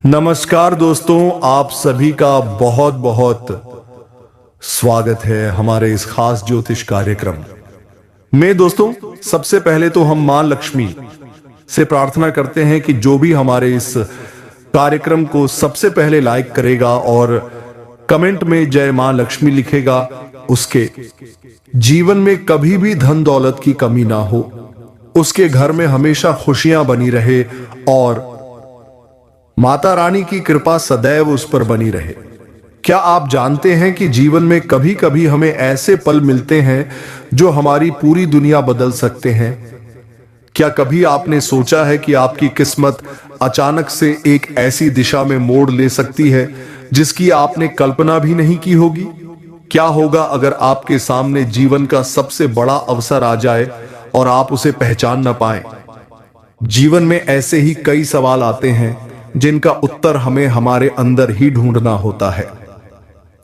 नमस्कार दोस्तों, आप सभी का बहुत बहुत स्वागत है हमारे इस खास ज्योतिष कार्यक्रम में। दोस्तों, सबसे पहले तो हम मां लक्ष्मी से प्रार्थना करते हैं कि जो भी हमारे इस कार्यक्रम को सबसे पहले लाइक करेगा और कमेंट में जय मां लक्ष्मी लिखेगा, उसके जीवन में कभी भी धन दौलत की कमी ना हो, उसके घर में हमेशा खुशियां बनी रहे और माता रानी की कृपा सदैव उस पर बनी रहे। क्या आप जानते हैं कि जीवन में कभी कभी हमें ऐसे पल मिलते हैं जो हमारी पूरी दुनिया बदल सकते हैं? क्या कभी आपने सोचा है कि आपकी किस्मत अचानक से एक ऐसी दिशा में मोड़ ले सकती है जिसकी आपने कल्पना भी नहीं की होगी? क्या होगा अगर आपके सामने जीवन का सबसे बड़ा अवसर आ जाए और आप उसे पहचान न पाएं? जीवन में ऐसे ही कई सवाल आते हैं जिनका उत्तर हमें हमारे अंदर ही ढूंढना होता है।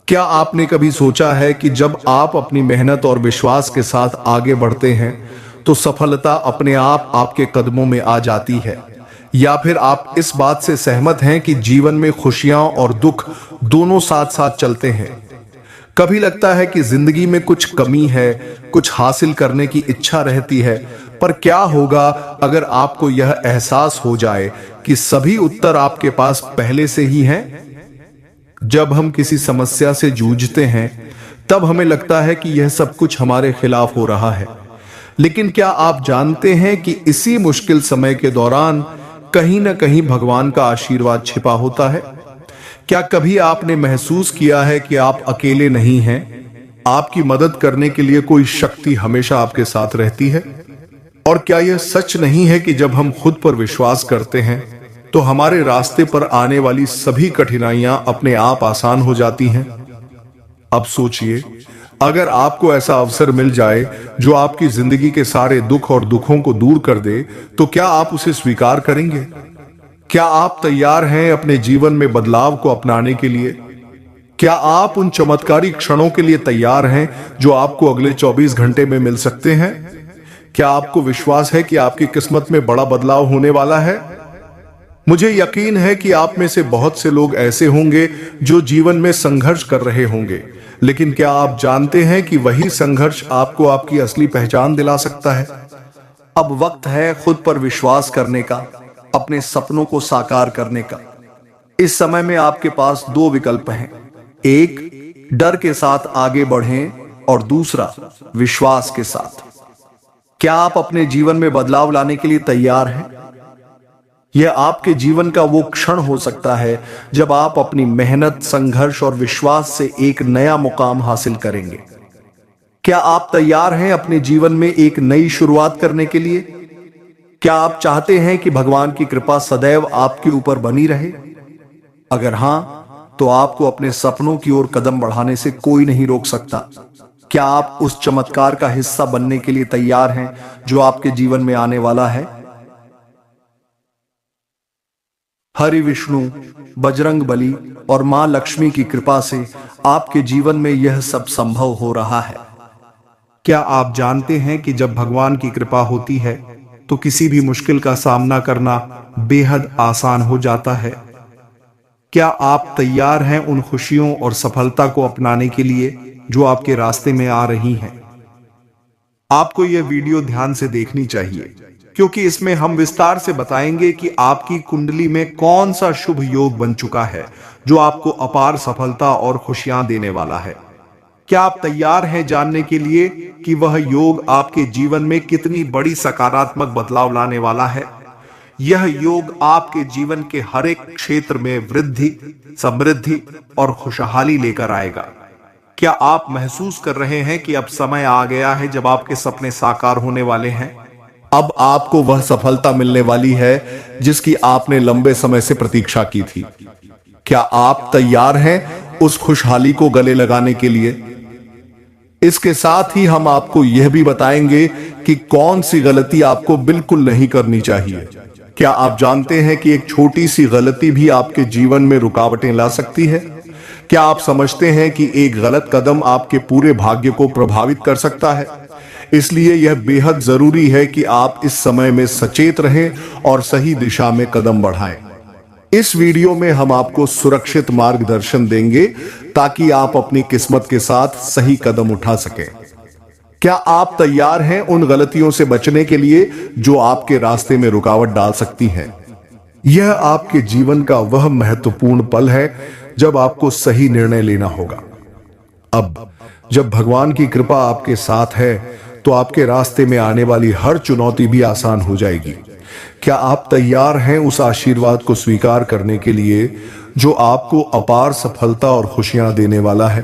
क्या आपने कभी सोचा है कि जब आप अपनी मेहनत और विश्वास के साथ आगे बढ़ते हैं तो सफलता अपने आप आपके कदमों में आ जाती है? या फिर आप इस बात से सहमत हैं कि जीवन में खुशियां और दुख दोनों साथ साथ चलते हैं? कभी लगता है कि जिंदगी में कुछ कमी है, कुछ हासिल करने की इच्छा रहती है, पर क्या होगा अगर आपको यह एहसास हो जाए कि सभी उत्तर आपके पास पहले से ही हैं? जब हम किसी समस्या से जूझते हैं तब हमें लगता है कि यह सब कुछ हमारे खिलाफ हो रहा है, लेकिन क्या आप जानते हैं कि इसी मुश्किल समय के दौरान कहीं ना कहीं भगवान का आशीर्वाद छिपा होता है? क्या कभी आपने महसूस किया है कि आप अकेले नहीं हैं? आपकी मदद करने के लिए कोई शक्ति हमेशा आपके साथ रहती है। और क्या यह सच नहीं है कि जब हम खुद पर विश्वास करते हैं तो हमारे रास्ते पर आने वाली सभी कठिनाइयां अपने आप आसान हो जाती हैं? अब सोचिए, अगर आपको ऐसा अवसर मिल जाए जो आपकी जिंदगी के सारे दुख और दुखों को दूर कर दे, तो क्या आप उसे स्वीकार करेंगे? क्या आप तैयार हैं अपने जीवन में बदलाव को अपनाने के लिए? क्या आप उन चमत्कारी क्षणों के लिए तैयार हैं जो आपको अगले 24 घंटे में मिल सकते हैं? क्या आपको विश्वास है कि आपकी किस्मत में बड़ा बदलाव होने वाला है? मुझे यकीन है कि आप में से बहुत से लोग ऐसे होंगे जो जीवन में संघर्ष कर रहे होंगे, लेकिन क्या आप जानते हैं कि वही संघर्ष आपको आपकी असली पहचान दिला सकता है? अब वक्त है खुद पर विश्वास करने का, अपने सपनों को साकार करने का। इस समय में आपके पास दो विकल्प हैं। एक, डर के साथ आगे बढ़ें और दूसरा, विश्वास के साथ। क्या आप अपने जीवन में बदलाव लाने के लिए तैयार हैं? यह आपके जीवन का वो क्षण हो सकता है जब आप अपनी मेहनत, संघर्ष और विश्वास से एक नया मुकाम हासिल करेंगे। क्या आप तैयार हैं अपने जीवन में एक नई शुरुआत करने के लिए? क्या आप चाहते हैं कि भगवान की कृपा सदैव आपके ऊपर बनी रहे? अगर हां, तो आपको अपने सपनों की ओर कदम बढ़ाने से कोई नहीं रोक सकता। क्या आप उस चमत्कार का हिस्सा बनने के लिए तैयार हैं जो आपके जीवन में आने वाला है? हरि विष्णु, बजरंग बली और मां लक्ष्मी की कृपा से आपके जीवन में यह सब संभव हो रहा है। क्या आप जानते हैं कि जब भगवान की कृपा होती है तो किसी भी मुश्किल का सामना करना बेहद आसान हो जाता है? क्या आप तैयार हैं उन खुशियों और सफलता को अपनाने के लिए जो आपके रास्ते में आ रही हैं? आपको यह वीडियो ध्यान से देखनी चाहिए, क्योंकि इसमें हम विस्तार से बताएंगे कि आपकी कुंडली में कौन सा शुभ योग बन चुका है जो आपको अपार सफलता और खुशियां देने वाला है। क्या आप तैयार हैं जानने के लिए कि वह योग आपके जीवन में कितनी बड़ी सकारात्मक बदलाव लाने वाला है? यह योग आपके जीवन के हर एक क्षेत्र में वृद्धि, समृद्धि और खुशहाली लेकर आएगा। क्या आप महसूस कर रहे हैं कि अब समय आ गया है जब आपके सपने साकार होने वाले हैं? अब आपको वह सफलता मिलने वाली है जिसकी आपने लंबे समय से प्रतीक्षा की थी। क्या आप तैयार हैं उस खुशहाली को गले लगाने के लिए? इसके साथ ही हम आपको यह भी बताएंगे कि कौन सी गलती आपको बिल्कुल नहीं करनी चाहिए। क्या आप जानते हैं कि एक छोटी सी गलती भी आपके जीवन में रुकावटें ला सकती है? क्या आप समझते हैं कि एक गलत कदम आपके पूरे भाग्य को प्रभावित कर सकता है? इसलिए यह बेहद जरूरी है कि आप इस समय में सचेत रहें और सही दिशा में कदम बढ़ाएं। इस वीडियो में हम आपको सुरक्षित मार्गदर्शन देंगे ताकि आप अपनी किस्मत के साथ सही कदम उठा सकें। क्या आप तैयार हैं उन गलतियों से बचने के लिए जो आपके रास्ते में रुकावट डाल सकती हैं? यह आपके जीवन का वह महत्वपूर्ण पल है जब आपको सही निर्णय लेना होगा। अब जब भगवान की कृपा आपके साथ है तो आपके रास्ते में आने वाली हर चुनौती भी आसान हो जाएगी। क्या आप तैयार हैं उस आशीर्वाद को स्वीकार करने के लिए जो आपको अपार सफलता और खुशियां देने वाला है?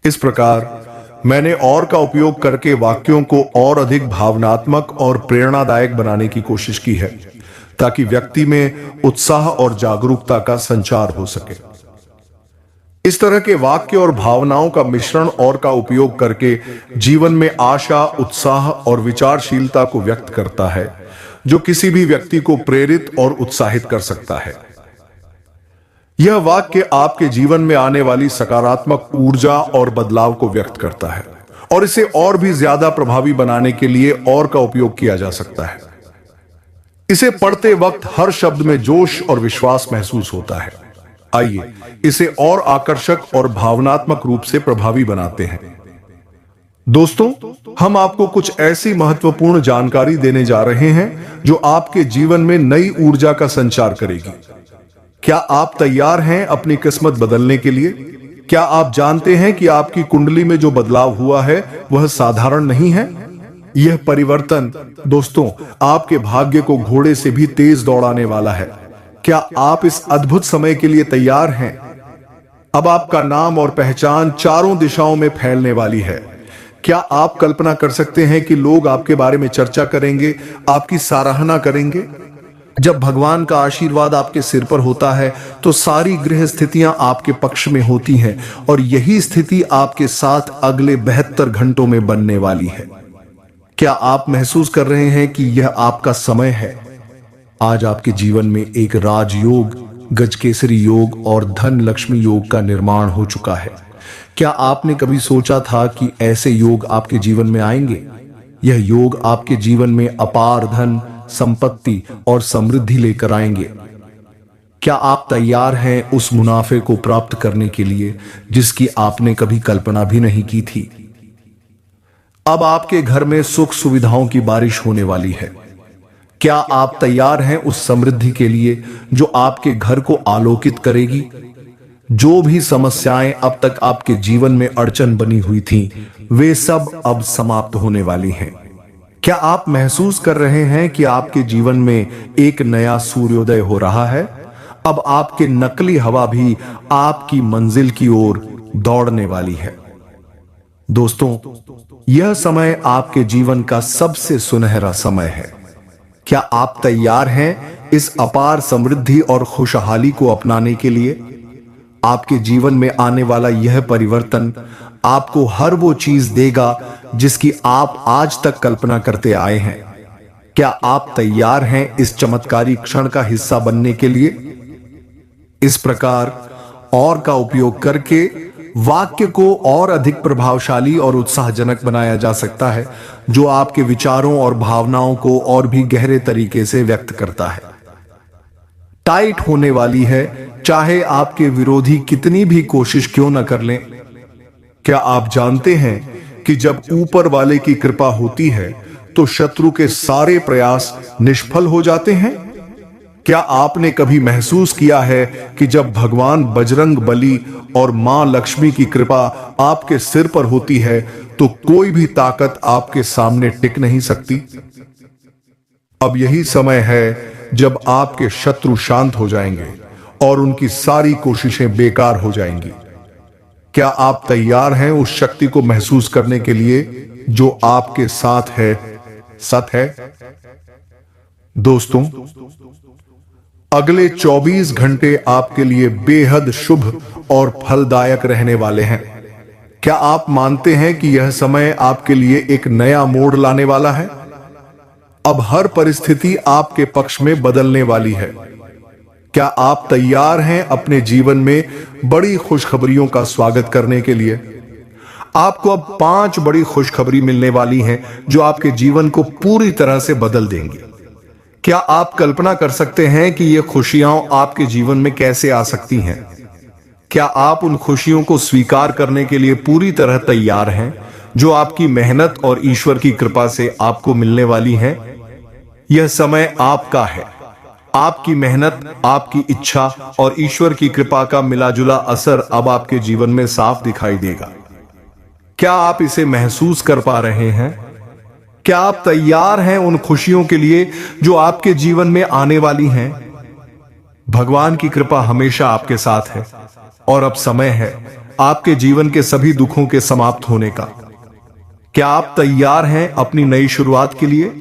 इस प्रकार मैंने और का उपयोग करके वाक्यों को और अधिक भावनात्मक और प्रेरणादायक बनाने की कोशिश की है ताकि व्यक्ति में उत्साह और जागरूकता का संचार हो सके। इस तरह के वाक्य और भावनाओं का मिश्रण और का उपयोग करके जीवन में आशा, उत्साह और विचारशीलता को व्यक्त करता है जो किसी भी व्यक्ति को प्रेरित और उत्साहित कर सकता है। यह वाक्य आपके जीवन में आने वाली सकारात्मक ऊर्जा और बदलाव को व्यक्त करता है और इसे और भी ज्यादा प्रभावी बनाने के लिए और का उपयोग किया जा सकता है। इसे पढ़ते वक्त हर शब्द में जोश और विश्वास महसूस होता है। आइए इसे और आकर्षक और भावनात्मक रूप से प्रभावी बनाते हैं। दोस्तों, हम आपको कुछ ऐसी महत्वपूर्ण जानकारी देने जा रहे हैं जो आपके जीवन में नई ऊर्जा का संचार करेगी। क्या आप तैयार हैं अपनी किस्मत बदलने के लिए? क्या आप जानते हैं कि आपकी कुंडली में जो बदलाव हुआ है वह साधारण नहीं है? यह परिवर्तन दोस्तों आपके भाग्य को घोड़े से भी तेज दौड़ाने वाला है। क्या आप इस अद्भुत समय के लिए तैयार हैं? अब आपका नाम और पहचान चारों दिशाओं में फैलने वाली है। क्या आप कल्पना कर सकते हैं कि लोग आपके बारे में चर्चा करेंगे, आपकी सराहना करेंगे? जब भगवान का आशीर्वाद आपके सिर पर होता है तो सारी ग्रह स्थितियां आपके पक्ष में होती हैं और यही स्थिति आपके साथ अगले 72 घंटों में बनने वाली है। क्या आप महसूस कर रहे हैं कि यह आपका समय है? आज आपके जीवन में एक राजयोग, गजकेसरी योग और धन लक्ष्मी योग का निर्माण हो चुका है। क्या आपने कभी सोचा था कि ऐसे योग आपके जीवन में आएंगे? यह योग आपके जीवन में अपार धन, संपत्ति और समृद्धि लेकर आएंगे। क्या आप तैयार हैं उस मुनाफे को प्राप्त करने के लिए जिसकी आपने कभी कल्पना भी नहीं की थी? अब आपके घर में सुख सुविधाओं की बारिश होने वाली है। क्या आप तैयार हैं उस समृद्धि के लिए जो आपके घर को आलोकित करेगी? जो भी समस्याएं अब तक आपके जीवन में अड़चन बनी हुई थीं, वे सब अब समाप्त होने वाली हैं। क्या आप महसूस कर रहे हैं कि आपके जीवन में एक नया सूर्योदय हो रहा है? अब आपके नकली हवा भी आपकी मंजिल की ओर दौड़ने वाली है। दोस्तों, यह समय आपके जीवन का सबसे सुनहरा समय है। क्या आप तैयार हैं इस अपार समृद्धि और खुशहाली को अपनाने के लिए? आपके जीवन में आने वाला यह परिवर्तन आपको हर वो चीज देगा जिसकी आप आज तक कल्पना करते आए हैं। क्या आप तैयार हैं इस चमत्कारी क्षण का हिस्सा बनने के लिए? इस प्रकार और का उपयोग करके वाक्य को और अधिक प्रभावशाली और उत्साहजनक बनाया जा सकता है जो आपके विचारों और भावनाओं को और भी गहरे तरीके से व्यक्त करता है। टाइट होने वाली है, चाहे आपके विरोधी कितनी भी कोशिश क्यों न कर लें। क्या आप जानते हैं कि जब ऊपर वाले की कृपा होती है तो शत्रु के सारे प्रयास निष्फल हो जाते हैं? क्या आपने कभी महसूस किया है कि जब भगवान बजरंग बली और मां लक्ष्मी की कृपा आपके सिर पर होती है तो कोई भी ताकत आपके सामने टिक नहीं सकती? अब यही समय है जब आपके शत्रु शांत हो जाएंगे और उनकी सारी कोशिशें बेकार हो जाएंगी। क्या आप तैयार हैं उस शक्ति को महसूस करने के लिए जो आपके साथ है, सत है? दोस्तों, अगले 24 घंटे आपके लिए बेहद शुभ और फलदायक रहने वाले हैं। क्या आप मानते हैं कि यह समय आपके लिए एक नया मोड़ लाने वाला है? अब हर परिस्थिति आपके पक्ष में बदलने वाली है। क्या आप तैयार हैं अपने जीवन में बड़ी खुशखबरियों का स्वागत करने के लिए? आपको अब 5 बड़ी खुशखबरी मिलने वाली हैं जो आपके जीवन को पूरी तरह से बदल देंगी। क्या आप कल्पना कर सकते हैं कि ये खुशियां आपके जीवन में कैसे आ सकती हैं? क्या आप उन खुशियों को स्वीकार करने के लिए पूरी तरह तैयार हैं, जो आपकी मेहनत और ईश्वर की कृपा से आपको मिलने वाली हैं? यह समय आपका है। आपकी मेहनत, आपकी इच्छा और ईश्वर की कृपा का मिलाजुला असर अब आपके जीवन में साफ दिखाई देगा। क्या आप इसे महसूस कर पा रहे हैं? क्या आप तैयार हैं उन खुशियों के लिए जो आपके जीवन में आने वाली हैं? भगवान की कृपा हमेशा आपके साथ है और अब समय है आपके जीवन के सभी दुखों के समाप्त होने का। क्या आप तैयार हैं अपनी नई शुरुआत के लिए?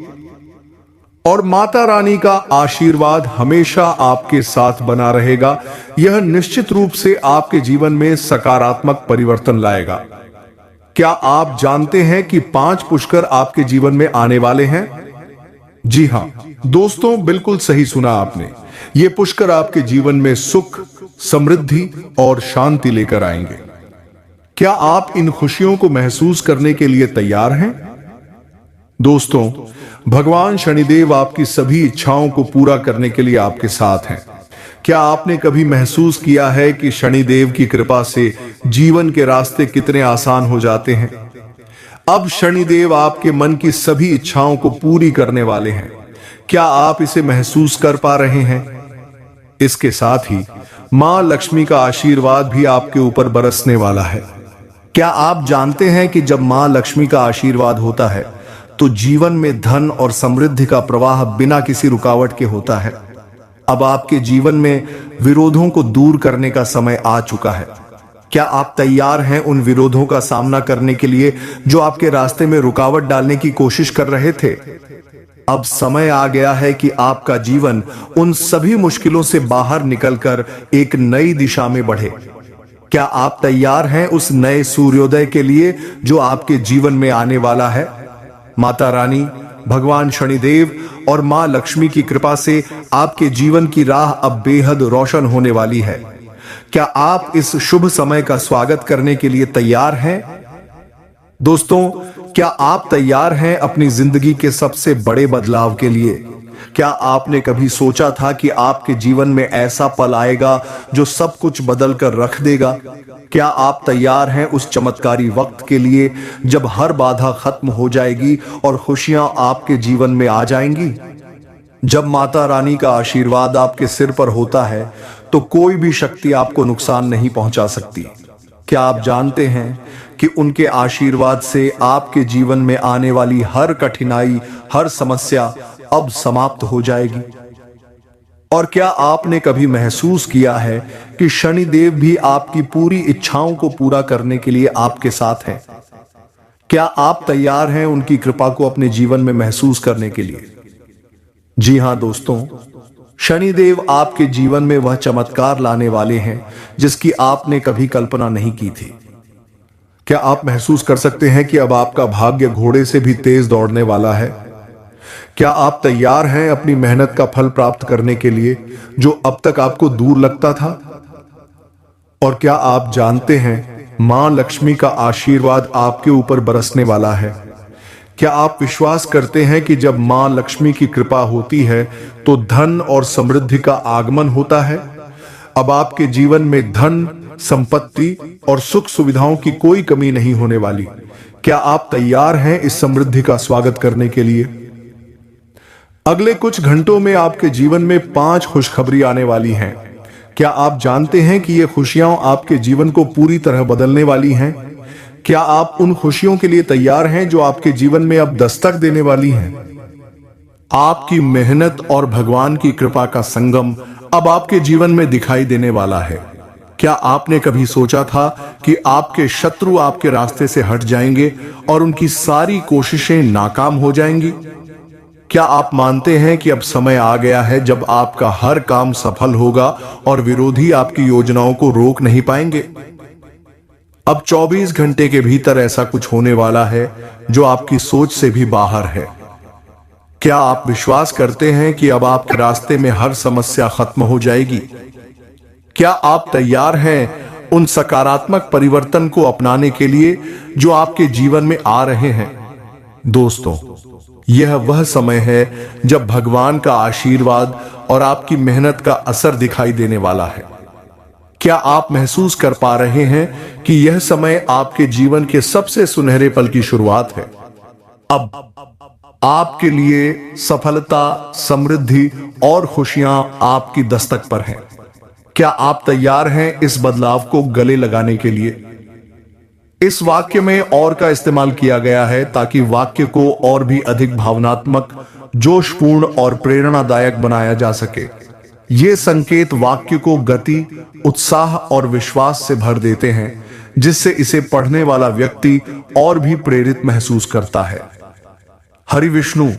और माता रानी का आशीर्वाद हमेशा आपके साथ बना रहेगा। यह निश्चित रूप से आपके जीवन में सकारात्मक परिवर्तन लाएगा। क्या आप जानते हैं कि 5 पुष्कर आपके जीवन में आने वाले हैं? जी हां दोस्तों, बिल्कुल सही सुना आपने। ये पुष्कर आपके जीवन में सुख, समृद्धि और शांति लेकर आएंगे। क्या आप इन खुशियों को महसूस करने के लिए तैयार हैं? दोस्तों, भगवान शनिदेव आपकी सभी इच्छाओं को पूरा करने के लिए आपके साथ हैं। क्या आपने कभी महसूस किया है कि शनिदेव की कृपा से जीवन के रास्ते कितने आसान हो जाते हैं? अब शनिदेव आपके मन की सभी इच्छाओं को पूरी करने वाले हैं। क्या आप इसे महसूस कर पा रहे हैं? इसके साथ ही मां लक्ष्मी का आशीर्वाद भी आपके ऊपर बरसने वाला है। क्या आप जानते हैं कि जब मां लक्ष्मी का आशीर्वाद होता है तो जीवन में धन और समृद्धि का प्रवाह बिना किसी रुकावट के होता है। अब आपके जीवन में विरोधों को दूर करने का समय आ चुका है। क्या आप तैयार हैं उन विरोधों का सामना करने के लिए जो आपके रास्ते में रुकावट डालने की कोशिश कर रहे थे? अब समय आ गया है कि आपका जीवन उन सभी मुश्किलों से बाहर निकलकर एक नई दिशा में बढ़े। क्या आप तैयार हैं उस नए सूर्योदय के लिए जो आपके जीवन में आने वाला है? माता रानी, भगवान शनिदेव और मां लक्ष्मी की कृपा से आपके जीवन की राह अब बेहद रोशन होने वाली है। क्या आप इस शुभ समय का स्वागत करने के लिए तैयार हैं? दोस्तों, क्या आप तैयार हैं अपनी जिंदगी के सबसे बड़े बदलाव के लिए? क्या आपने कभी सोचा था कि आपके जीवन में ऐसा पल आएगा जो सब कुछ बदल कर रख देगा? क्या आप तैयार हैं उस चमत्कारी वक्त के लिए जब हर बाधा खत्म हो जाएगी और खुशियां आपके जीवन में आ जाएंगी? जब माता रानी का आशीर्वाद आपके सिर पर होता है तो कोई भी शक्ति आपको नुकसान नहीं पहुंचा सकती। क्या आप जानते हैं कि उनके आशीर्वाद से आपके जीवन में आने वाली हर कठिनाई, हर समस्या अब समाप्त हो जाएगी? और क्या आपने कभी महसूस किया है कि शनिदेव भी आपकी पूरी इच्छाओं को पूरा करने के लिए आपके साथ हैं? क्या आप तैयार हैं उनकी कृपा को अपने जीवन में महसूस करने के लिए? जी हां दोस्तों, शनिदेव आपके जीवन में वह चमत्कार लाने वाले हैं जिसकी आपने कभी कल्पना नहीं की थी। क्या आप महसूस कर सकते हैं कि अब आपका भाग्य घोड़े से भी तेज दौड़ने वाला है? क्या आप तैयार हैं अपनी मेहनत का फल प्राप्त करने के लिए जो अब तक आपको दूर लगता था? और क्या आप जानते हैं मां लक्ष्मी का आशीर्वाद आपके ऊपर बरसने वाला है? क्या आप विश्वास करते हैं कि जब मां लक्ष्मी की कृपा होती है तो धन और समृद्धि का आगमन होता है? अब आपके जीवन में धन, संपत्ति और सुख सुविधाओं की कोई कमी नहीं होने वाली। क्या आप तैयार हैं इस समृद्धि का स्वागत करने के लिए? अगले कुछ घंटों में आपके जीवन में 5 खुशखबरी आने वाली हैं। क्या आप जानते हैं कि ये खुशियां आपके जीवन को पूरी तरह बदलने वाली हैं? क्या आप उन खुशियों के लिए तैयार हैं जो आपके जीवन में अब दस्तक देने वाली हैं? आपकी मेहनत और भगवान की कृपा का संगम अब आपके जीवन में दिखाई देने वाला है। क्या आपने कभी सोचा था कि आपके शत्रु आपके रास्ते से हट जाएंगे और उनकी सारी कोशिशें नाकाम हो जाएंगी? क्या आप मानते हैं कि अब समय आ गया है जब आपका हर काम सफल होगा और विरोधी आपकी योजनाओं को रोक नहीं पाएंगे? अब 24 घंटे के भीतर ऐसा कुछ होने वाला है जो आपकी सोच से भी बाहर है। क्या आप विश्वास करते हैं कि अब आपके रास्ते में हर समस्या खत्म हो जाएगी? क्या आप तैयार हैं उन सकारात्मक परिवर्तन को अपनाने के लिए जो आपके जीवन में आ रहे हैं? दोस्तों, यह वह समय है जब भगवान का आशीर्वाद और आपकी मेहनत का असर दिखाई देने वाला है। क्या आप महसूस कर पा रहे हैं कि यह समय आपके जीवन के सबसे सुनहरे पल की शुरुआत है? अब आपके लिए सफलता, समृद्धि और खुशियां आपकी दस्तक पर हैं। क्या आप तैयार हैं इस बदलाव को गले लगाने के लिए? इस वाक्य में और का इस्तेमाल किया गया है ताकि वाक्य को और भी अधिक भावनात्मक, जोशपूर्ण और प्रेरणादायक बनाया जा सके। ये संकेत वाक्य को गति, उत्साह और विश्वास से भर देते हैं, जिससे इसे पढ़ने वाला व्यक्ति और भी प्रेरित महसूस करता है। हरि विष्णु,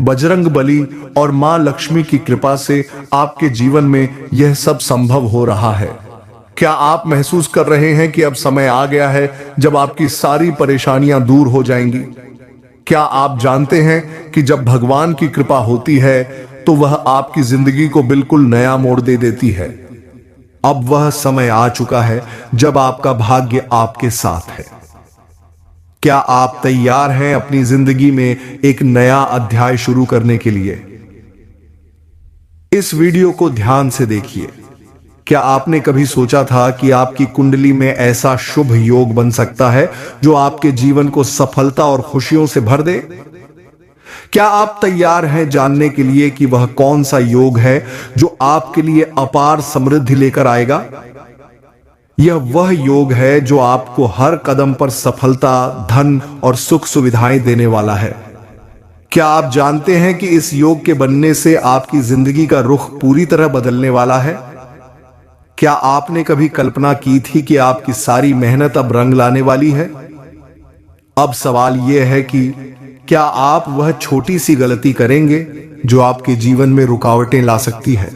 बजरंग बली और मां लक्ष्मी की कृपा से आपके जीवन में यह सब संभव हो रहा है। क्या आप महसूस कर रहे हैं कि अब समय आ गया है जब आपकी सारी परेशानियां दूर हो जाएंगी? क्या आप जानते हैं कि जब भगवान की कृपा होती है तो वह आपकी जिंदगी को बिल्कुल नया मोड़ दे देती है? अब वह समय आ चुका है जब आपका भाग्य आपके साथ है। क्या आप तैयार हैं अपनी जिंदगी में एक नया अध्याय शुरू करने के लिए? इस वीडियो को ध्यान से देखिए। क्या आपने कभी सोचा था कि आपकी कुंडली में ऐसा शुभ योग बन सकता है जो आपके जीवन को सफलता और खुशियों से भर दे? क्या आप तैयार हैं जानने के लिए कि वह कौन सा योग है जो आपके लिए अपार समृद्धि लेकर आएगा? यह वह योग है जो आपको हर कदम पर सफलता, धन और सुख सुविधाएं देने वाला है। क्या आप जानते हैं कि इस योग के बनने से आपकी जिंदगी का रुख पूरी तरह बदलने वाला है? क्या आपने कभी कल्पना की थी कि आपकी सारी मेहनत अब रंग लाने वाली है? अब सवाल यह है कि क्या आप वह छोटी सी गलती करेंगे जो आपके जीवन में रुकावटें ला सकती है?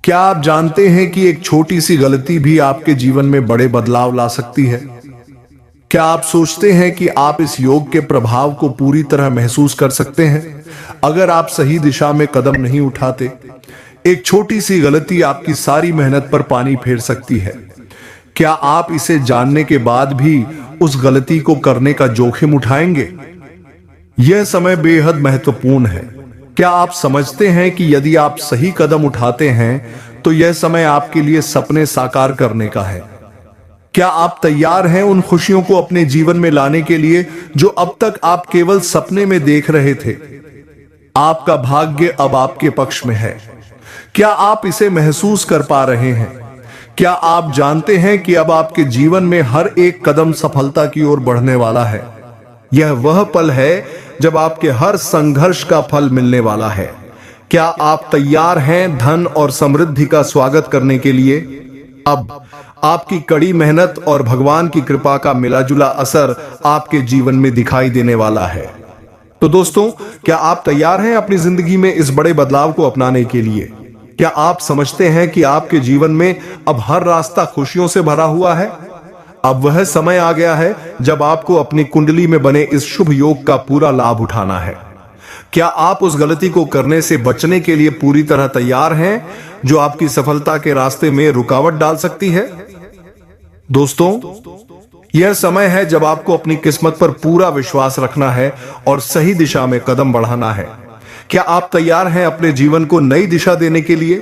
क्या आप जानते हैं कि एक छोटी सी गलती भी आपके जीवन में बड़े बदलाव ला सकती है? क्या आप सोचते हैं कि आप इस योग के प्रभाव को पूरी तरह महसूस कर सकते हैं अगर आप सही दिशा में कदम नहीं उठाते? एक छोटी सी गलती आपकी सारी मेहनत पर पानी फेर सकती है। क्या आप इसे जानने के बाद भी उस गलती को करने का जोखिम उठाएंगे? यह समय बेहद महत्वपूर्ण है। क्या आप समझते हैं कि यदि आप सही कदम उठाते हैं तो यह समय आपके लिए सपने साकार करने का है? क्या आप तैयार हैं उन खुशियों को अपने जीवन में लाने के लिए जो अब तक आप केवल सपने में देख रहे थे? आपका भाग्य अब आपके पक्ष में है। क्या आप इसे महसूस कर पा रहे हैं? क्या आप जानते हैं कि अब आपके जीवन में हर एक कदम सफलता की ओर बढ़ने वाला है? यह वह पल है जब आपके हर संघर्ष का फल मिलने वाला है। क्या आप तैयार हैं धन और समृद्धि का स्वागत करने के लिए? अब आपकी कड़ी मेहनत और भगवान की कृपा का मिलाजुला असर आपके जीवन में दिखाई देने वाला है। तो दोस्तों, क्या आप तैयार हैं अपनी जिंदगी में इस बड़े बदलाव को अपनाने के लिए? क्या आप समझते हैं कि आपके जीवन में अब हर रास्ता खुशियों से भरा हुआ है? अब वह समय आ गया है जब आपको अपनी कुंडली में बने इस शुभ योग का पूरा लाभ उठाना है। क्या आप उस गलती को करने से बचने के लिए पूरी तरह तैयार हैं जो आपकी सफलता के रास्ते में रुकावट डाल सकती है? दोस्तों, यह समय है जब आपको अपनी किस्मत पर पूरा विश्वास रखना है और सही दिशा में कदम बढ़ाना है। क्या आप तैयार हैं अपने जीवन को नई दिशा देने के लिए?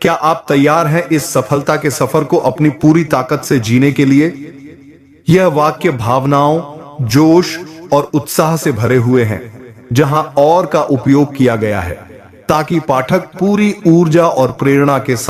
क्या आप तैयार हैं इस सफलता के सफर को अपनी पूरी ताकत से जीने के लिए? यह वाक्य भावनाओं, जोश और उत्साह से भरे हुए हैं, जहां और का उपयोग किया गया है ताकि पाठक पूरी ऊर्जा और प्रेरणा के साथ